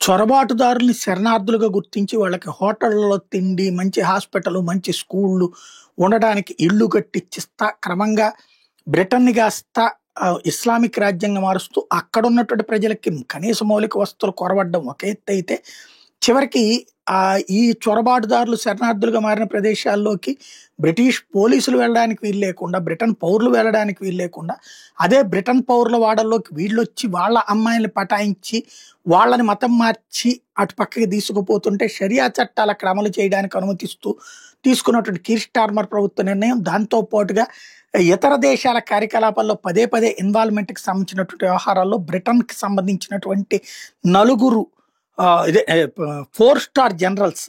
చొరబాటుదారుల్ని శరణార్థులుగా గుర్తించి వాళ్ళకి హోటళ్లలో తిండి, మంచి హాస్పిటలు, మంచి స్కూళ్ళు, ఉండడానికి ఇళ్ళు కట్టిచ్చిస్తా క్రమంగా బ్రిటన్‌ని కాస్త ఇస్లామిక్ రాజ్యంగా మారుస్తూ అక్కడున్నటువంటి ప్రజలకి కనీస మౌలిక వసతులు కొరవడ్డం ఒక ఎత్తయితే, చివరికి ఈ చొరబాటుదారులు శరణార్థులుగా మారిన ప్రదేశాల్లోకి బ్రిటిష్ పోలీసులు వెళ్ళడానికి వీలు లేకుండా, బ్రిటన్ పౌరులు వెళ్ళడానికి వీలు లేకుండా, అదే బ్రిటన్ పౌరుల వాడల్లోకి వీళ్ళొచ్చి వాళ్ళ అమ్మాయిల్ని పటాయించి, వాళ్ళని మతం మార్చి అటు పక్కకి తీసుకుపోతుంటే షరియా చట్టాలు అక్కడ అమలు చేయడానికి అనుమతిస్తూ తీసుకున్నటువంటి కీర్ స్టార్మర్ ప్రభుత్వ నిర్ణయం, దాంతో పాటుగా ఇతర దేశాల కార్యకలాపాల్లో పదే పదే ఇన్వాల్వ్‌మెంట్‌కి సంబంధించినటువంటి వ్యవహారాల్లో బ్రిటన్‌కి సంబంధించినటువంటి నలుగురు ఇదే 4 స్టార్ జనరల్స్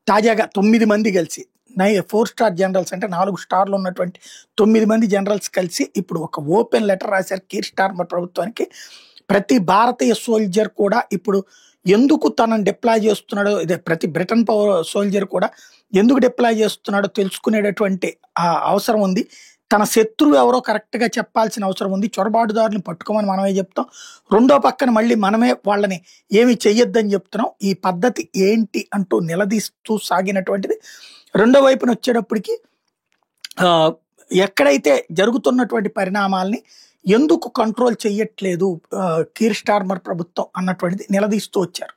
తాజాగా 9 మంది కలిసి 4 స్టార్ జనరల్స్ అంటే 4 స్టార్లు ఉన్నటువంటి 9 మంది జనరల్స్ కలిసి ఇప్పుడు ఒక ఓపెన్ లెటర్ రాశారు కీర్ స్టార్మర్ ప్రభుత్వానికి. ప్రతి భారతీయ సోల్జర్ కూడా ఇప్పుడు ఎందుకు తనని డిప్లాయ్ చేస్తున్నాడో, ఇదే ప్రతి బ్రిటన్ సోల్జర్ కూడా ఎందుకు డిప్లాయ్ చేస్తున్నాడో తెలుసుకునేటటువంటి అవసరం ఉంది. తన శత్రువు ఎవరో కరెక్ట్‌గా చెప్పాల్సిన అవసరం ఉంది. చొరబాటుదారుని పట్టుకోమని మనమే చెప్తాం. రెండో పక్కన మళ్ళీ మనమే వాళ్ళని ఏమి చెయ్యొద్దని చెప్తున్నాం. ఈ పద్ధతి ఏంటి అంటూ నిలదీస్తూ సాగినటువంటిది. రెండో వైపున వచ్చేటప్పటికి ఎక్కడైతే జరుగుతున్నటువంటి పరిణామాల్ని ఎందుకు కంట్రోల్ చెయ్యట్లేదు కీర్ స్టార్మర్ ప్రభుత్వం అన్నటువంటిది నిలదీస్తూ వచ్చారు.